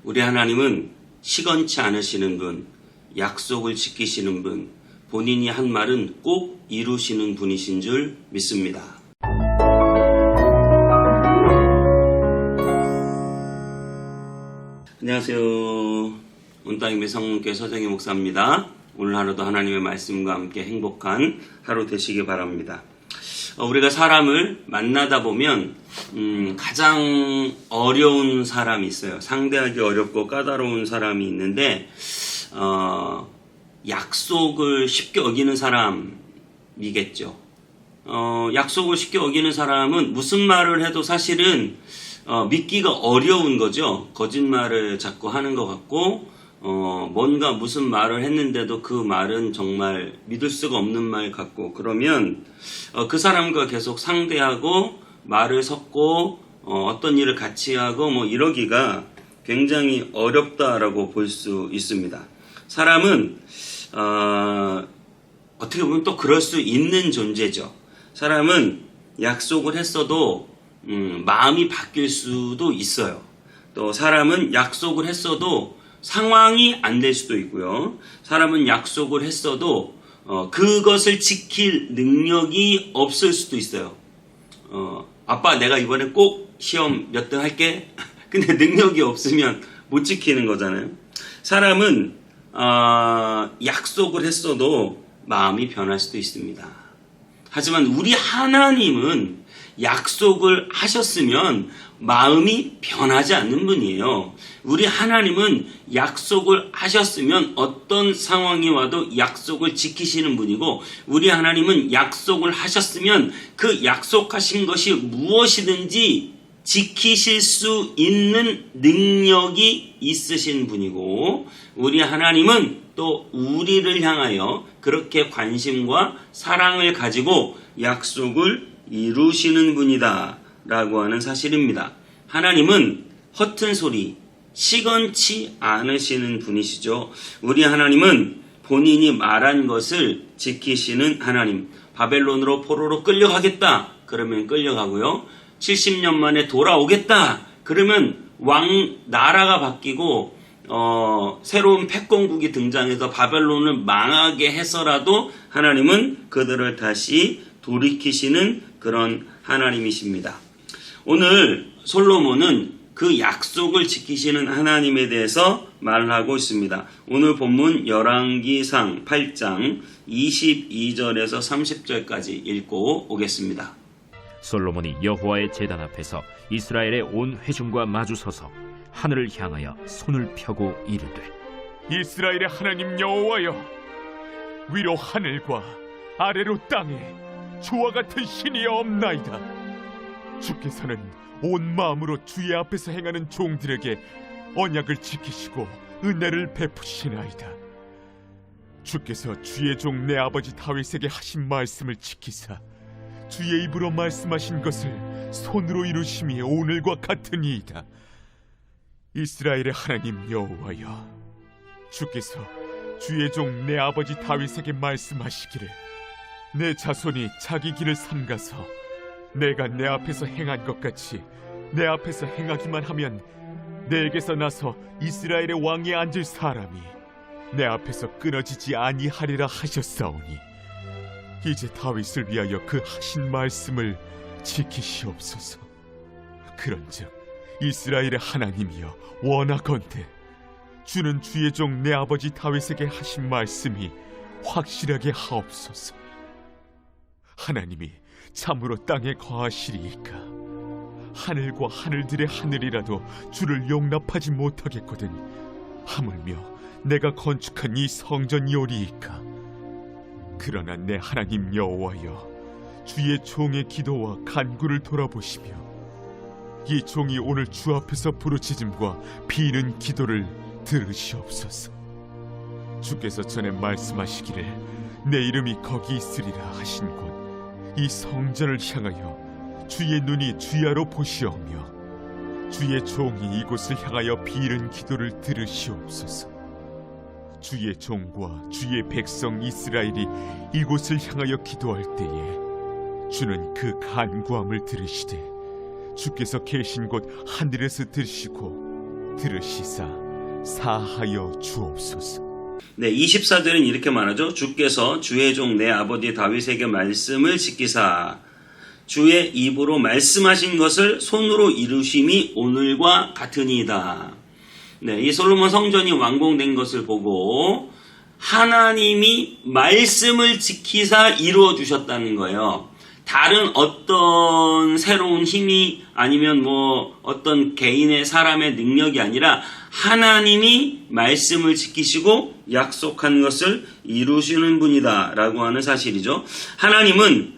우리 하나님은 시건치 않으시는 분, 약속을 지키시는 분, 본인이 한 말은 꼭 이루시는 분이신 줄 믿습니다. 안녕하세요. 온땅임의 성문교회 서정희 목사입니다. 오늘 하루도 하나님의 말씀과 함께 행복한 하루 되시기 바랍니다. 우리가 사람을 만나다 보면 가장 어려운 사람이 있어요. 상대하기 어렵고 까다로운 사람이 있는데 약속을 쉽게 어기는 사람이겠죠. 약속을 쉽게 어기는 사람은 무슨 말을 해도 사실은 믿기가 어려운 거죠. 거짓말을 자꾸 하는 것 같고 뭔가 무슨 말을 했는데도 그 말은 정말 믿을 수가 없는 말 같고, 그러면 그 사람과 계속 상대하고 말을 섞고 어떤 일을 같이 하고 이러기가 굉장히 어렵다라고 볼 수 있습니다. 사람은 어떻게 보면 또 그럴 수 있는 존재죠. 사람은 약속을 했어도 마음이 바뀔 수도 있어요. 또 사람은 약속을 했어도 상황이 안 될 수도 있고요. 사람은 약속을 했어도 그것을 지킬 능력이 없을 수도 있어요. 아빠 내가 이번에 꼭 시험 몇 등 할게. 근데 능력이 없으면 못 지키는 거잖아요. 사람은 약속을 했어도 마음이 변할 수도 있습니다. 하지만 우리 하나님은 약속을 하셨으면 마음이 변하지 않는 분이에요. 우리 하나님은 약속을 하셨으면 어떤 상황이 와도 약속을 지키시는 분이고, 우리 하나님은 약속을 하셨으면 그 약속하신 것이 무엇이든지 지키실 수 있는 능력이 있으신 분이고, 우리 하나님은 또 우리를 향하여 그렇게 관심과 사랑을 가지고 약속을 이루시는 분이다 라고 하는 사실입니다. 하나님은 허튼 소리, 시건치 않으시는 분이시죠. 우리 하나님은 본인이 말한 것을 지키시는 하나님. 바벨론으로 포로로 끌려가겠다 그러면 끌려가고요. 70년 만에 돌아오겠다 그러면 나라가 바뀌고 새로운 패권국이 등장해서 바벨론을 망하게 해서라도 하나님은 그들을 다시 돌이키시는 그런 하나님이십니다. 오늘 솔로몬은 그 약속을 지키시는 하나님에 대해서 말을 하고 있습니다. 오늘 본문 열왕기상 8장 22절에서 30절까지 읽고 오겠습니다. 솔로몬이 여호와의 제단 앞에서 이스라엘의 온 회중과 마주서서 하늘을 향하여 손을 펴고 이르되, 이스라엘의 하나님 여호와여, 위로 하늘과 아래로 땅에 주와 같은 신이 없나이다. 주께서는 온 마음으로 주의 앞에서 행하는 종들에게 언약을 지키시고 은혜를 베푸시나이다. 주께서 주의 종 내 아버지 다윗에게 하신 말씀을 지키사 주의 입으로 말씀하신 것을 손으로 이루심이 오늘과 같으니이다. 이스라엘의 하나님 여호와여, 주께서 주의 종 내 아버지 다윗에게 말씀하시기를, 내 자손이 자기 길을 삼가서 내가 내 앞에서 행한 것 같이 내 앞에서 행하기만 하면 내게서 나서 이스라엘의 왕에 앉을 사람이 내 앞에서 끊어지지 아니하리라 하셨사오니, 이제 다윗을 위하여 그 하신 말씀을 지키시옵소서. 그런즉 이스라엘의 하나님이여, 원하건대 주는 주의 종 내 아버지 다윗에게 하신 말씀이 확실하게 하옵소서. 하나님이 참으로 땅에 거하시리이까? 하늘과 하늘들의 하늘이라도 주를 용납하지 못하겠거든 하물며 내가 건축한 이 성전이오리이까? 그러나 내 하나님 여호와여, 주의 종의 기도와 간구를 돌아보시며 이 종이 오늘 주 앞에서 부르짖음과 비는 기도를 들으시옵소서. 주께서 전에 말씀하시기를 내 이름이 거기 있으리라 하신 곳 이 성전을 향하여 주의 눈이 주야로 보시오며 주의 종이 이곳을 향하여 비는 기도를 들으시옵소서. 주의 종과 주의 백성 이스라엘이 이곳을 향하여 기도할 때에 주는 그 간구함을 들으시되 주께서 계신 곳 하늘에서 들으시고 들으시사 사하여 주옵소서. 네, 24절은 이렇게 말하죠. 주께서 주의 종 내 아버지 다윗에게 말씀을 지키사 주의 입으로 말씀하신 것을 손으로 이루심이 오늘과 같으니이다. 네, 이 솔로몬 성전이 완공된 것을 보고 하나님이 말씀을 지키사 이루어 주셨다는 거예요. 다른 어떤 새로운 힘이 아니면 뭐 어떤 개인의 사람의 능력이 아니라 하나님이 말씀을 지키시고 약속한 것을 이루시는 분이다 라고 하는 사실이죠. 하나님은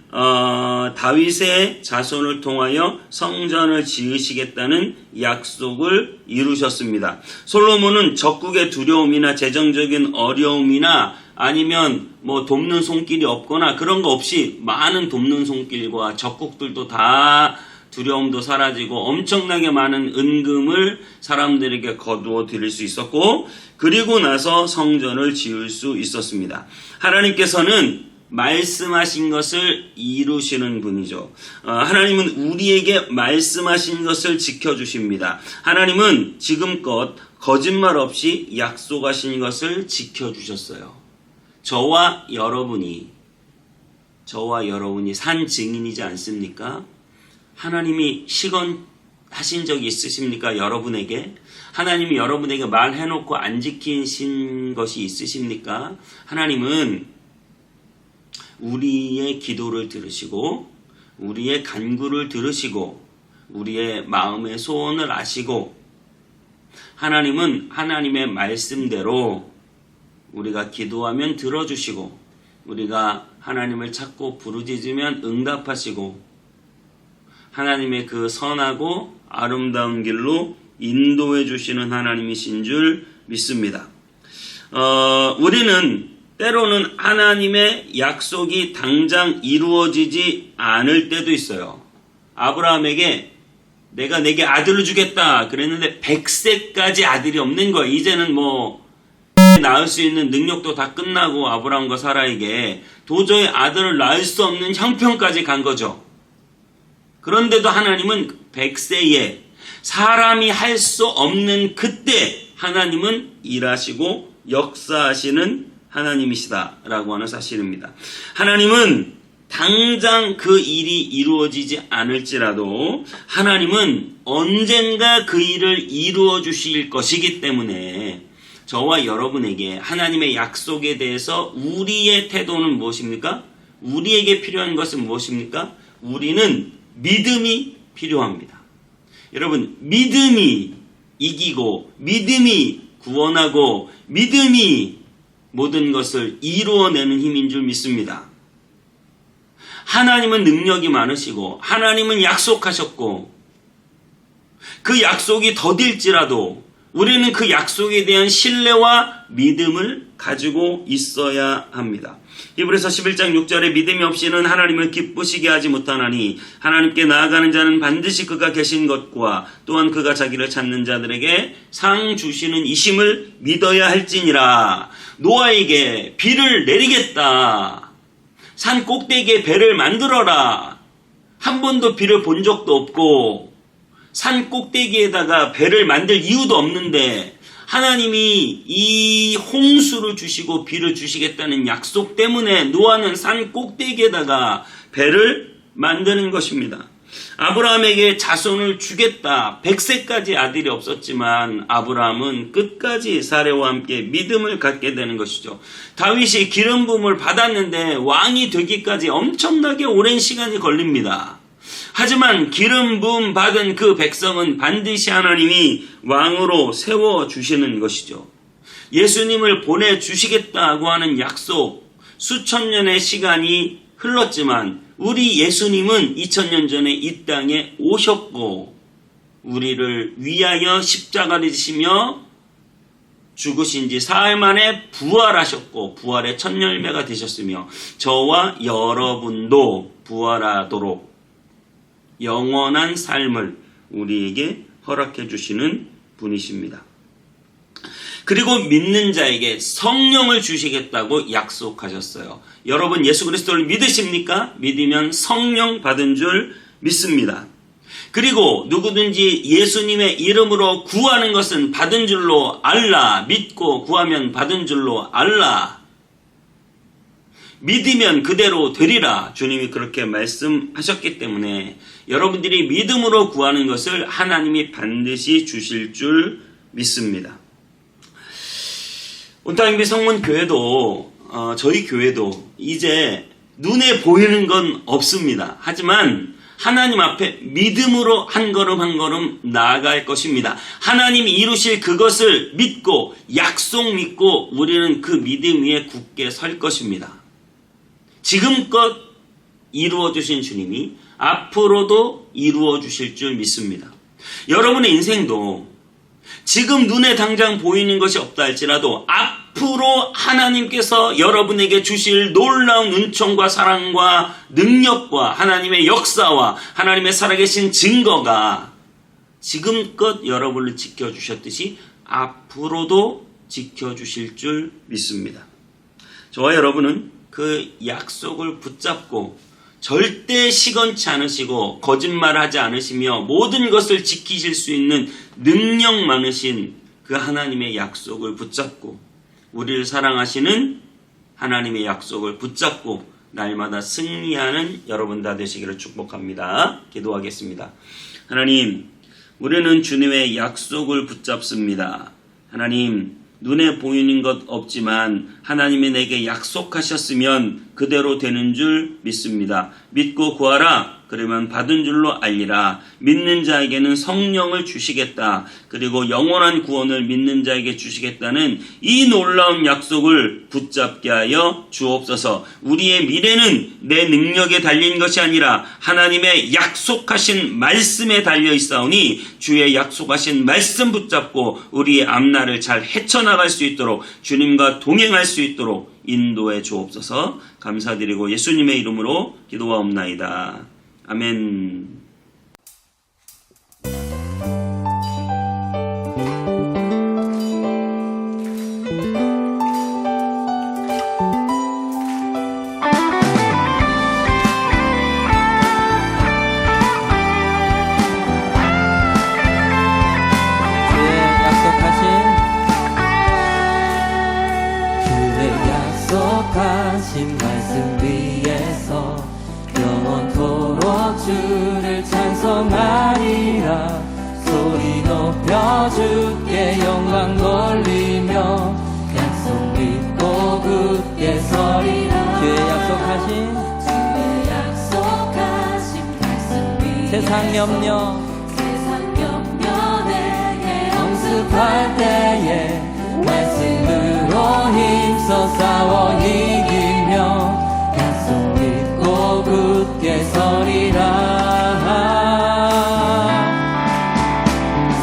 다윗의 자손을 통하여 성전을 지으시겠다는 약속을 이루셨습니다. 솔로몬은 적국의 두려움이나 재정적인 어려움이나 아니면 뭐 돕는 손길이 없거나 그런 거 없이 많은 돕는 손길과 적국들도 다 두려움도 사라지고 엄청나게 많은 은금을 사람들에게 거두어 드릴 수 있었고, 그리고 나서 성전을 지을 수 있었습니다. 하나님께서는 말씀하신 것을 이루시는 분이죠. 하나님은 우리에게 말씀하신 것을 지켜주십니다. 하나님은 지금껏 거짓말 없이 약속하신 것을 지켜주셨어요. 저와 여러분이 산 증인이지 않습니까? 하나님이 시건하신 적이 있으십니까? 여러분에게? 하나님이 여러분에게 말해놓고 안 지키신 것이 있으십니까? 하나님은 우리의 기도를 들으시고 우리의 간구를 들으시고 우리의 마음의 소원을 아시고, 하나님은 하나님의 말씀대로 우리가 기도하면 들어주시고 우리가 하나님을 찾고 부르짖으면 응답하시고 하나님의 그 선하고 아름다운 길로 인도해 주시는 하나님이신 줄 믿습니다. 우리는 때로는 하나님의 약속이 당장 이루어지지 않을 때도 있어요. 아브라함에게 내가 내게 아들을 주겠다 그랬는데 100세까지 아들이 없는 거예요. 이제는 뭐 낳을 수 있는 능력도 다 끝나고 아브라함과 사라에게 도저히 아들을 낳을 수 없는 형편까지 간 거죠. 그런데도 하나님은 100세에 사람이 할 수 없는 그때 하나님은 일하시고 역사하시는 하나님이시다라고 하는 사실입니다. 하나님은 당장 그 일이 이루어지지 않을지라도 하나님은 언젠가 그 일을 이루어 주실 것이기 때문에 저와 여러분에게 하나님의 약속에 대해서 우리의 태도는 무엇입니까? 우리에게 필요한 것은 무엇입니까? 우리는 믿음이 필요합니다. 여러분, 믿음이 이기고 믿음이 구원하고 믿음이 모든 것을 이루어내는 힘인 줄 믿습니다. 하나님은 능력이 많으시고 하나님은 약속하셨고 그 약속이 더딜지라도 우리는 그 약속에 대한 신뢰와 믿음을 가지고 있어야 합니다. 히브리서 11장 6절에 믿음이 없이는 하나님을 기쁘시게 하지 못하나니 하나님께 나아가는 자는 반드시 그가 계신 것과 또한 그가 자기를 찾는 자들에게 상 주시는 이심을 믿어야 할지니라. 노아에게 비를 내리겠다. 산 꼭대기에 배를 만들어라. 한 번도 비를 본 적도 없고 산 꼭대기에다가 배를 만들 이유도 없는데 하나님이 이 홍수를 주시고 비를 주시겠다는 약속 때문에 노아는 산 꼭대기에다가 배를 만드는 것입니다. 아브라함에게 자손을 주겠다. 100세까지 아들이 없었지만 아브라함은 끝까지 사레와 함께 믿음을 갖게 되는 것이죠. 다윗이 기름 부음을 받았는데 왕이 되기까지 엄청나게 오랜 시간이 걸립니다. 하지만 기름 부음 받은 그 백성은 반드시 하나님이 왕으로 세워주시는 것이죠. 예수님을 보내주시겠다고 하는 약속, 수천 년의 시간이 흘렀지만 우리 예수님은 2000년 전에 이 땅에 오셨고 우리를 위하여 십자가를 지시며 죽으신 지 사흘 만에 부활하셨고 부활의 첫 열매가 되셨으며 저와 여러분도 부활하도록 영원한 삶을 우리에게 허락해 주시는 분이십니다. 그리고 믿는 자에게 성령을 주시겠다고 약속하셨어요. 여러분 예수 그리스도를 믿으십니까? 믿으면 성령 받은 줄 믿습니다. 그리고 누구든지 예수님의 이름으로 구하는 것은 받은 줄로 알라. 믿고 구하면 받은 줄로 알라. 믿으면 그대로 되리라. 주님이 그렇게 말씀하셨기 때문에 여러분들이 믿음으로 구하는 것을 하나님이 반드시 주실 줄 믿습니다. 온타임비 성문교회도 저희 교회도 이제 눈에 보이는 건 없습니다. 하지만 하나님 앞에 믿음으로 한 걸음 한 걸음 나아갈 것입니다. 하나님이 이루실 그것을 믿고 약속 믿고 우리는 그 믿음 위에 굳게 설 것입니다. 지금껏 이루어 주신 주님이 앞으로도 이루어 주실 줄 믿습니다. 여러분의 인생도 지금 눈에 당장 보이는 것이 없다 할지라도 앞으로 하나님께서 여러분에게 주실 놀라운 은총과 사랑과 능력과 하나님의 역사와 하나님의 살아계신 증거가 지금껏 여러분을 지켜주셨듯이 앞으로도 지켜주실 줄 믿습니다. 저와 여러분은 그 약속을 붙잡고 절대 시건치 않으시고 거짓말하지 않으시며 모든 것을 지키실 수 있는 능력 많으신 그 하나님의 약속을 붙잡고 우리를 사랑하시는 하나님의 약속을 붙잡고 날마다 승리하는 여러분 다 되시기를 축복합니다. 기도하겠습니다. 하나님, 우리는 주님의 약속을 붙잡습니다. 하나님, 눈에 보이는 것 없지만 하나님이 내게 약속하셨으면 그대로 되는 줄 믿습니다. 믿고 구하라. 그러면 받은 줄로 알리라. 믿는 자에게는 성령을 주시겠다. 그리고 영원한 구원을 믿는 자에게 주시겠다는 이 놀라운 약속을 붙잡게 하여 주옵소서. 우리의 미래는 내 능력에 달린 것이 아니라 하나님의 약속하신 말씀에 달려 있사오니 주의 약속하신 말씀 붙잡고 우리의 앞날을 잘 헤쳐나갈 수 있도록 주님과 동행할 수 있도록 인도해 주옵소서. 감사드리고 예수님의 이름으로 기도하옵나이다. 아멘. 약속하신 말씀 위에서 영원토록 주를 찬송하리라. 소리 높여 주께 영광 돌리며 약속 믿고 굳게 서리라. 주의 약속하신 말씀 위에 세상 염려 내게 엄습할 때에 말씀으로 힘써 싸워 이기며 약속 믿고 굳게 서리라.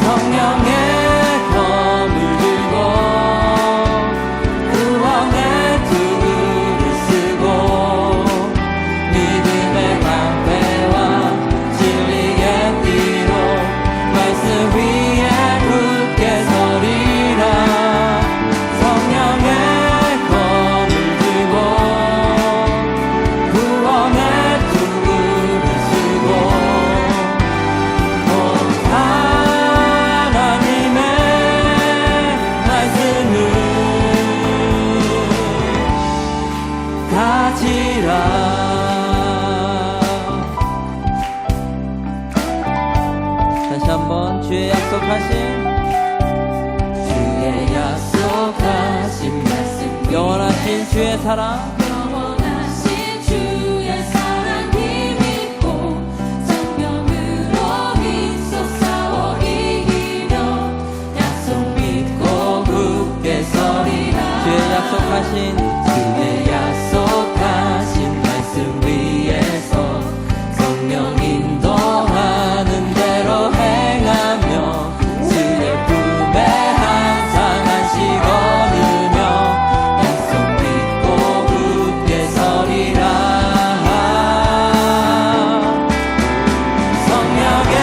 성령의 검을 들고 구원의 투구를 쓰고 믿음의 방패와 진리의 띠로 말씀 위에 굳게 서리라. 성령의 검을 들고 구원의 투구를 쓰고 하나님의 말씀을 가지라. 다시 한번 주의 약속하신 말씀 영원하신 주의 사랑 힘입고 성령으로 힘써 싸워 이기며 약속 믿고 굳게 서리라. 주의 약속하신 말씀 위에서 성령 인도하는 대로 행하며 주의 품에 항상 안식 얻으며 약속 믿고 굳게 서리라. 성령의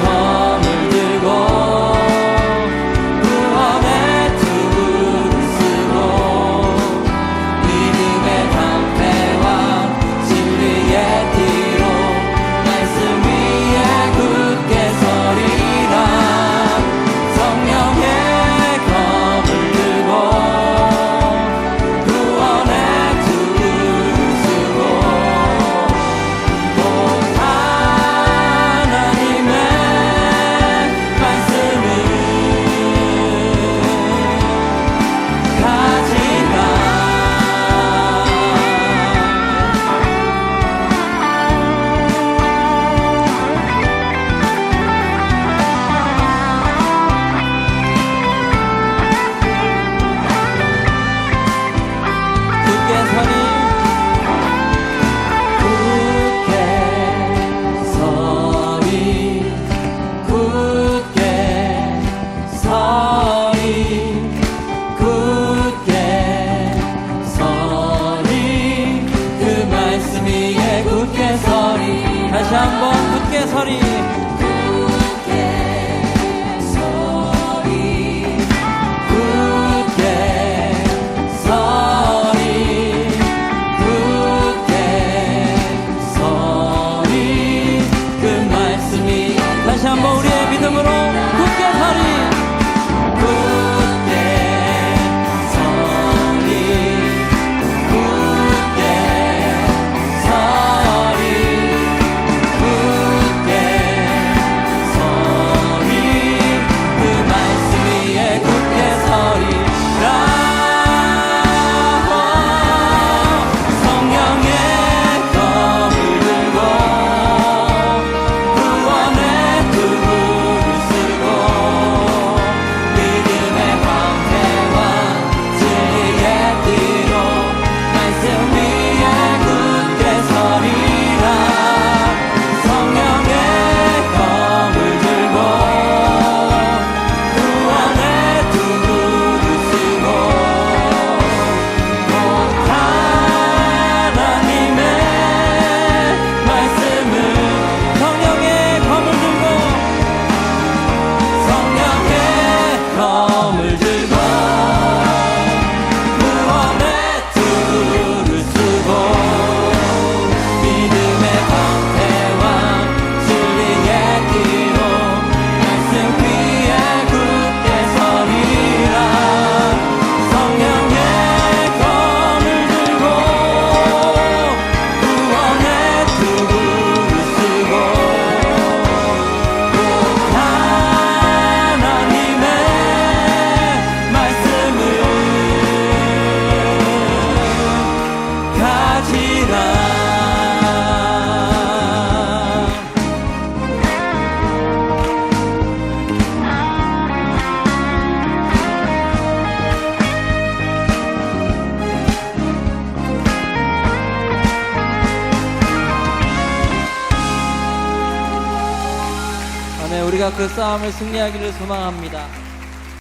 검을 들고 구원의 투구를 쓰고 아멘. 우리가 그 싸움을 승리하기를 소망합니다.